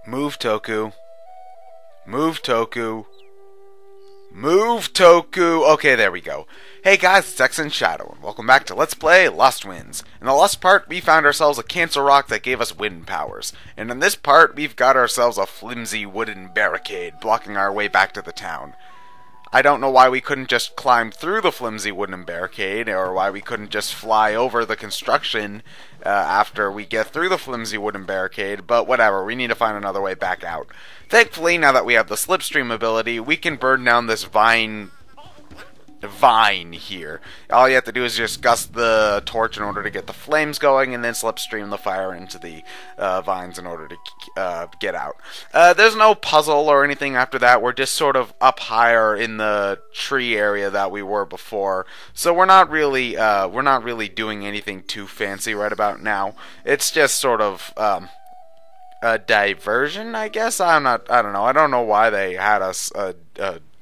Move, Toku. Move, Toku. Move, Toku! Okay, there we go. Hey guys, it's ExandShadow, and welcome back to Let's Play LostWinds. In the last part, we found ourselves a cancer rock that gave us wind powers. And in this part, we've got ourselves a flimsy wooden barricade blocking our way back to the town. I don't know why we couldn't just climb through the flimsy wooden barricade, or why we couldn't just fly over the construction after we get through the flimsy wooden barricade, but whatever, we need to find another way back out. Thankfully, now that we have the slipstream ability, we can burn down this vine here. All you have to do is just gust the torch in order to get the flames going, and then slipstream the fire into the vines in order to get out. There's no puzzle or anything after that. We're just sort of up higher in the tree area that we were before, so we're not really doing anything too fancy right about now. It's just sort of a diversion, I guess. I don't know. I don't know why they had us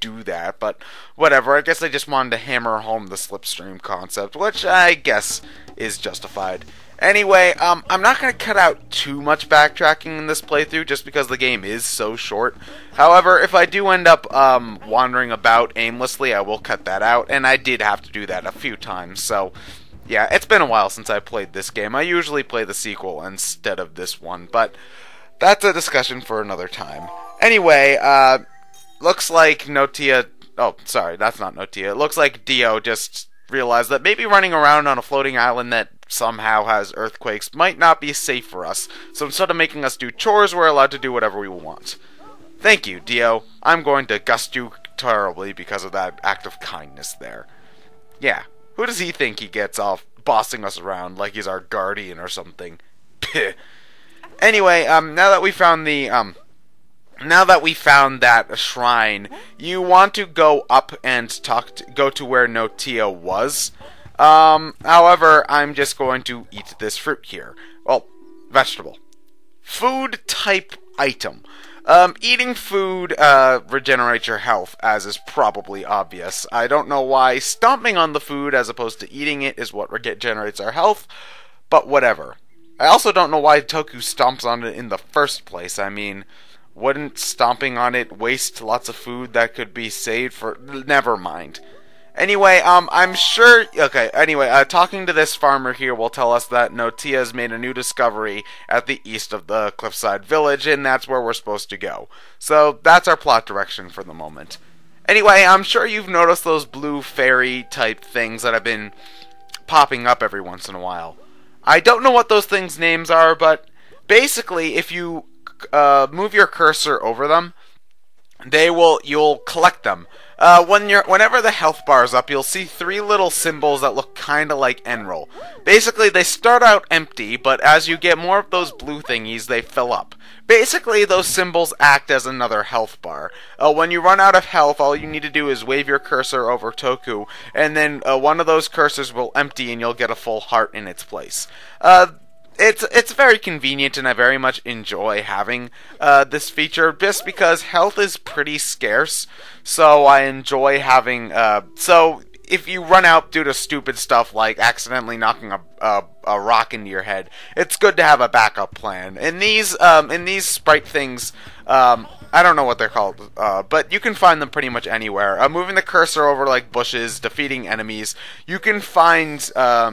do that, but whatever. I guess they just wanted to hammer home the slipstream concept, which I guess is justified. Anyway, I'm not going to cut out too much backtracking in this playthrough just because the game is so short. However, if I do end up wandering about aimlessly, I will cut that out, and I did have to do that a few times, so yeah, it's been a while since I played this game. I usually play the sequel instead of this one, but that's a discussion for another time. Anyway, looks like Notia... Oh, sorry, that's not Notia. It looks like Dio just realized that maybe running around on a floating island that somehow has earthquakes might not be safe for us. So instead of making us do chores, we're allowed to do whatever we want. Thank you, Dio. I'm going to gust you terribly because of that act of kindness there. Yeah, who does he think he gets off bossing us around like he's our guardian or something? Anyway, now that we found that shrine, you want to go up and go to where Notia was. However, I'm just going to eat this fruit here. Well, vegetable. Food type item. Eating food regenerates your health, as is probably obvious. I don't know why stomping on the food as opposed to eating it is what regenerates our health, but whatever. I also don't know why Toku stomps on it in the first place. I mean, wouldn't stomping on it waste lots of food that could be saved for... Never mind. Anyway, I'm sure... Okay, anyway, talking to this farmer here will tell us that Notia has made a new discovery at the east of the cliffside village, and that's where we're supposed to go. So, that's our plot direction for the moment. Anyway, I'm sure you've noticed those blue fairy-type things that have been popping up every once in a while. I don't know what those things' names are, but basically, if you move your cursor over them, you'll collect them. Whenever the health bar is up, you'll see three little symbols that look kinda like Enroll. Basically, they start out empty, but as you get more of those blue thingies, they fill up. Basically, those symbols act as another health bar. When you run out of health, all you need to do is wave your cursor over Toku, and then one of those cursors will empty and you'll get a full heart in its place. It's very convenient, and I very much enjoy having this feature, just because health is pretty scarce, so I enjoy having... So, if you run out due to stupid stuff like accidentally knocking a rock into your head, it's good to have a backup plan. In these sprite things... I don't know what they're called, but you can find them pretty much anywhere. Moving the cursor over like bushes, defeating enemies, you can find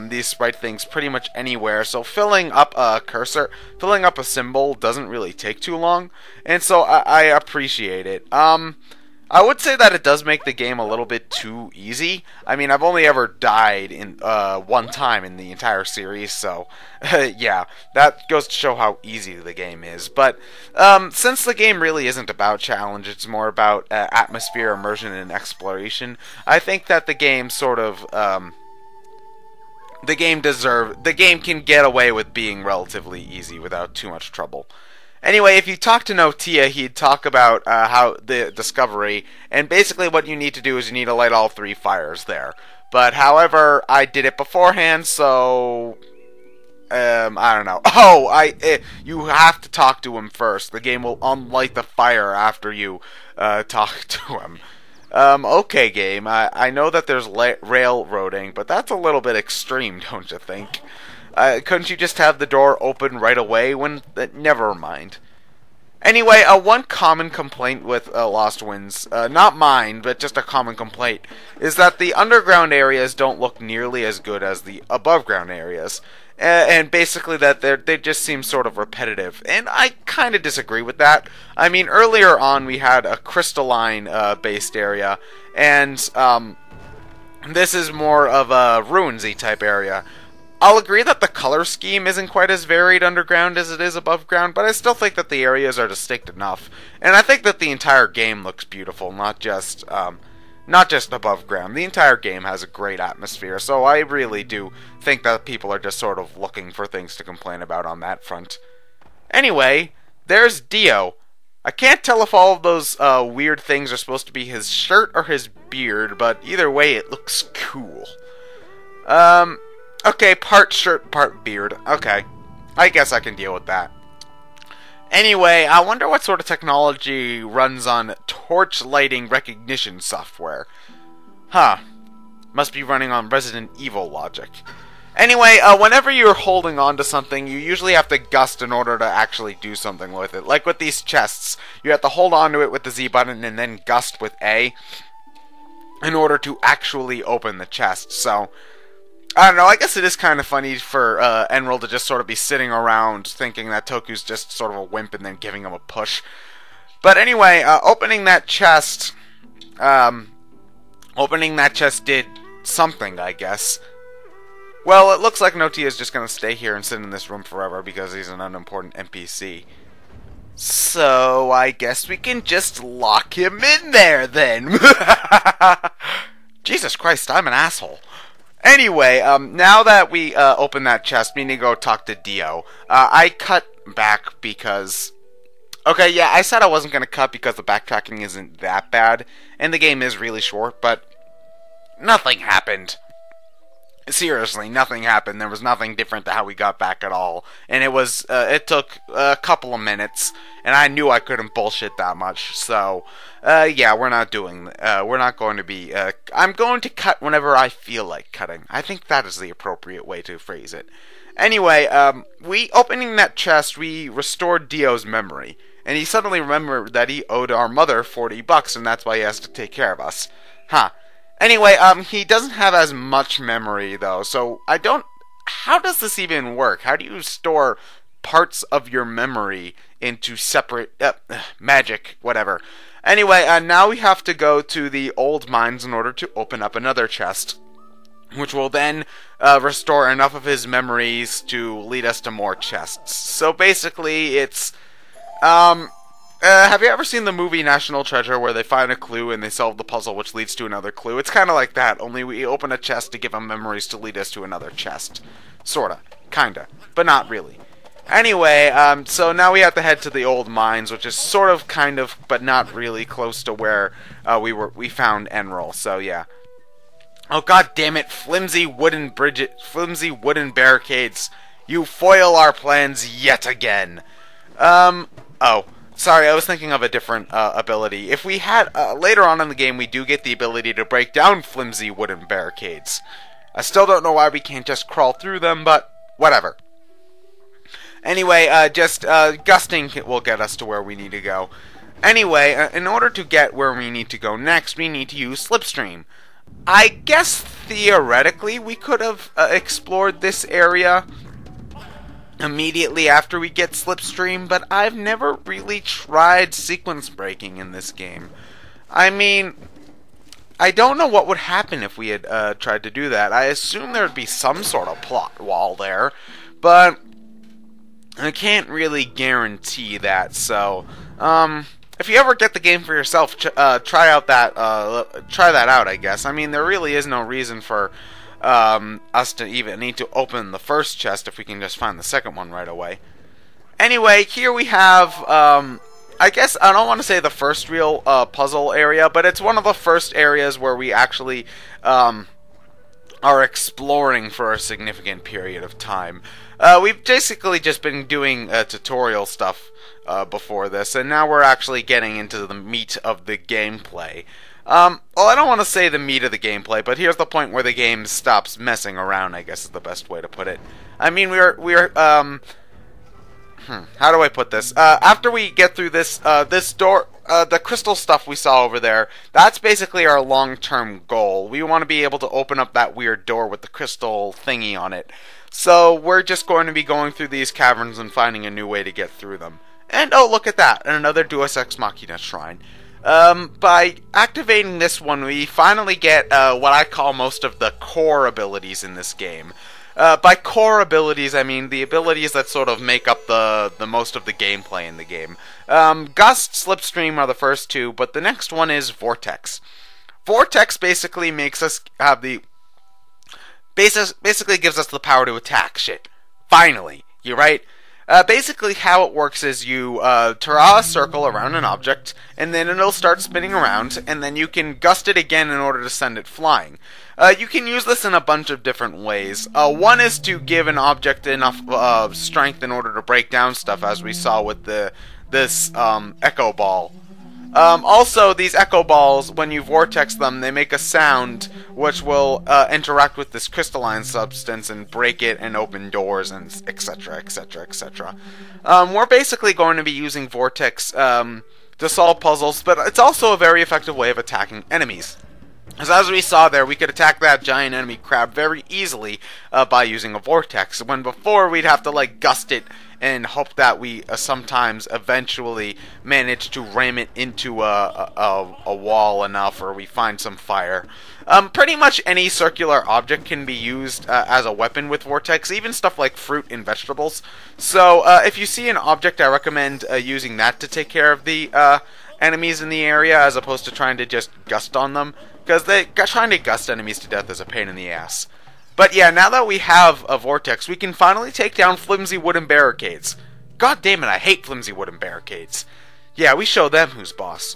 these sprite things pretty much anywhere. So filling up a symbol doesn't really take too long, and so I appreciate it. I would say that it does make the game a little bit too easy. I mean, I've only ever died in one time in the entire series, so yeah, that goes to show how easy the game is. But since the game really isn't about challenge, it's more about atmosphere, immersion, and exploration, I think that the game sort of the game can get away with being relatively easy without too much trouble. Anyway, if you talk to Notia, he'd talk about how the discovery, and basically what you need to do is you need to light all three fires there. But however, I did it beforehand, so I don't know. Oh, you have to talk to him first. The game will unlight the fire after you talk to him. Okay, game. I know that there's railroading, but that's a little bit extreme, don't you think? Couldn't you just have the door open right away? Never mind. Anyway, one common complaint with LostWinds, not mine, but just a common complaint, is that the underground areas don't look nearly as good as the above ground areas. And basically that they just seem sort of repetitive. And I kind of disagree with that. I mean, earlier on we had a crystalline based area, and this is more of a ruinsy type area. I'll agree that the color scheme isn't quite as varied underground as it is above ground, but I still think that the areas are distinct enough. And I think that the entire game looks beautiful, not just above ground. The entire game has a great atmosphere, so I really do think that people are just sort of looking for things to complain about on that front. Anyway, there's Dio. I can't tell if all of those weird things are supposed to be his shirt or his beard, but either way it looks cool. Okay, part shirt, part beard. Okay, I guess I can deal with that. Anyway, I wonder what sort of technology runs on torch lighting recognition software. Huh. Must be running on Resident Evil logic. Anyway, whenever you're holding on to something, you usually have to gust in order to actually do something with it. Like with these chests, you have to hold on to it with the Z button and then gust with A in order to actually open the chest. So, I don't know, I guess it is kind of funny for Enroll to just sort of be sitting around thinking that Toku's just sort of a wimp and then giving him a push. But anyway, opening that chest did something, I guess. Well, it looks like Notia is just going to stay here and sit in this room forever because he's an unimportant NPC. So, I guess we can just lock him in there, then. Jesus Christ, I'm an asshole. Anyway, now that we open that chest, we need to go talk to Dio. I cut back because... Okay, yeah, I said I wasn't going to cut because the backtracking isn't that bad, and the game is really short, but nothing happened. Seriously, nothing happened. There was nothing different to how we got back at all. And it took a couple of minutes, and I knew I couldn't bullshit that much. So, yeah, we're not going to be, I'm going to cut whenever I feel like cutting. I think that is the appropriate way to phrase it. Anyway, opening that chest, we restored Dio's memory. And he suddenly remembered that he owed our mother $40, and that's why he has to take care of us. Huh. Anyway, he doesn't have as much memory, though, so how does this even work? How do you store parts of your memory into separate, magic, whatever. Anyway, now we have to go to the old mines in order to open up another chest, which will then restore enough of his memories to lead us to more chests. So basically, it's, have you ever seen the movie National Treasure where they find a clue and they solve the puzzle which leads to another clue? It's kind of like that, only we open a chest to give him memories to lead us to another chest. Sorta. Kinda. But not really. Anyway, so now we have to head to the old mines, which is sort of, kind of, but not really close to where we found Enroll, so yeah. Oh god damn it, flimsy wooden barricades. You foil our plans yet again. Oh. Sorry, I was thinking of a different ability. If we had, later on in the game, we do get the ability to break down flimsy wooden barricades. I still don't know why we can't just crawl through them, but whatever. Anyway, gusting will get us to where we need to go. Anyway, in order to get where we need to go next, we need to use Slipstream. I guess, theoretically, we could have explored this area immediately after we get Slipstream, but I've never really tried sequence breaking in this game. I mean, I don't know what would happen if we had tried to do that. I assume there would be some sort of plot wall there, but I can't really guarantee that, so, if you ever get the game for yourself, try that out, I guess. I mean, there really is no reason for us to even need to open the first chest if we can just find the second one right away. Anyway, here we have, I guess, I don't want to say the first real puzzle area, but it's one of the first areas where we actually are exploring for a significant period of time. We've basically just been doing tutorial stuff before this, and now we're actually getting into the meat of the gameplay. Well, I don't want to say the meat of the gameplay, but here's the point where the game stops messing around, I guess is the best way to put it. I mean, How do I put this? After we get through this, this door, the crystal stuff we saw over there, that's basically our long-term goal. We want to be able to open up that weird door with the crystal thingy on it. So we're just going to be going through these caverns and finding a new way to get through them. And oh, look at that, another Deus Ex Machina shrine. By activating this one, we finally get what I call most of the core abilities in this game. By core abilities, I mean the abilities that sort of make up the most of the gameplay in the game. Gust, Slipstream are the first two, but the next one is Vortex. Vortex basically makes us have the... Basically gives us the power to attack shit. Finally, you're right. Basically how it works is you draw a circle around an object, and then it'll start spinning around, and then you can gust it again in order to send it flying. You can use this in a bunch of different ways. One is to give an object enough strength in order to break down stuff, as we saw with this Echo Ball. Also, these Echo Balls, when you vortex them, they make a sound which will interact with this crystalline substance and break it and open doors and etc, etc, etc. We're basically going to be using Vortex to solve puzzles, but it's also a very effective way of attacking enemies. As we saw there, we could attack that giant enemy crab very easily by using a Vortex, when before we'd have to like gust it and hope that we sometimes eventually manage to ram it into a wall enough, or we find some fire. Pretty much any circular object can be used as a weapon with Vortex, even stuff like fruit and vegetables. So if you see an object, I recommend using that to take care of the enemies in the area, as opposed to trying to just gust on them, because trying to gust enemies to death is a pain in the ass. But yeah, now that we have a Vortex, we can finally take down flimsy wooden barricades. God damn it, I hate flimsy wooden barricades. Yeah, we show them who's boss.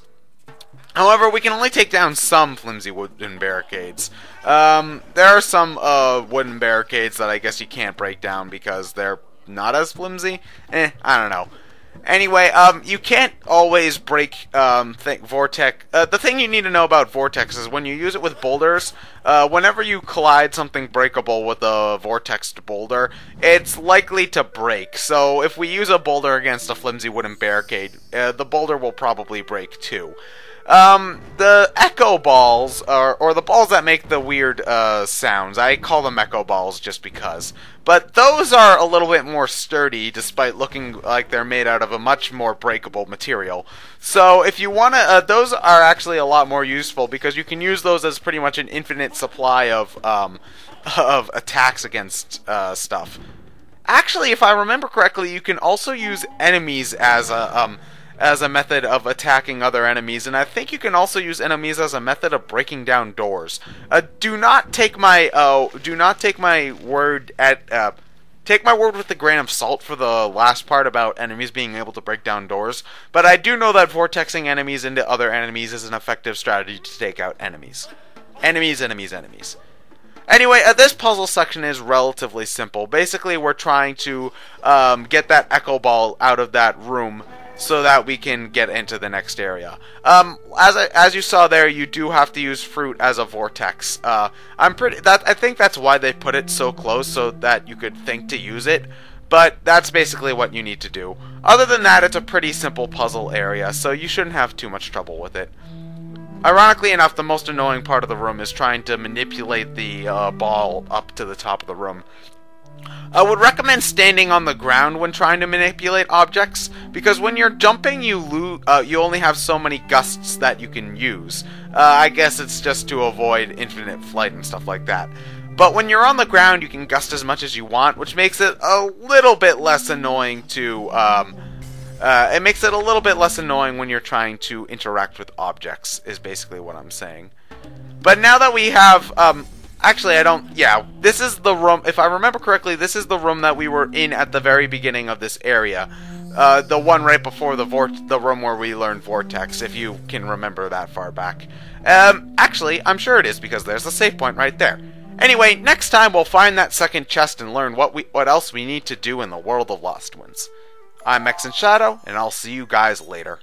However, we can only take down some flimsy wooden barricades. There are some wooden barricades that I guess you can't break down because they're not as flimsy. I don't know. Anyway, you can't always break Vortex. The thing you need to know about Vortex is when you use it with boulders, whenever you collide something breakable with a vortexed boulder, it's likely to break. So if we use a boulder against a flimsy wooden barricade, the boulder will probably break too. The Echo Balls, or the balls that make the weird sounds, I call them Echo Balls just because. But those are a little bit more sturdy, despite looking like they're made out of a much more breakable material. So if you want to, those are actually a lot more useful, because you can use those as pretty much an infinite supply of attacks against stuff. Actually, if I remember correctly, you can also use enemies as a method of attacking other enemies, and I think you can also use enemies as a method of breaking down doors. Do not take my word with a grain of salt for the last part about enemies being able to break down doors, but I do know that vortexing enemies into other enemies is an effective strategy to take out enemies. Enemies. Anyway, this puzzle section is relatively simple. Basically, we're trying to get that Echo Ball out of that room so that we can get into the next area. As you saw there, you do have to use fruit as a vortex. I think that's why they put it so close, so that you could think to use it. But that's basically what you need to do. Other than that, it's a pretty simple puzzle area, so you shouldn't have too much trouble with it. Ironically enough, the most annoying part of the room is trying to manipulate the ball up to the top of the room. I would recommend standing on the ground when trying to manipulate objects, because when you're jumping, you only have so many gusts that you can use. I guess it's just to avoid infinite flight and stuff like that. But when you're on the ground, you can gust as much as you want, which makes it a little bit less annoying to... it makes it a little bit less annoying when you're trying to interact with objects, is basically what I'm saying. But now that we have... Actually, I don't... Yeah, this is the room... If I remember correctly, this is the room that we were in at the very beginning of this area. The one right before the room where we learned Vortex, if you can remember that far back. Actually, I'm sure it is, because there's a save point right there. Anyway, next time we'll find that second chest and learn what else we need to do in the world of LostWinds. I'm ExandShadow, and I'll see you guys later.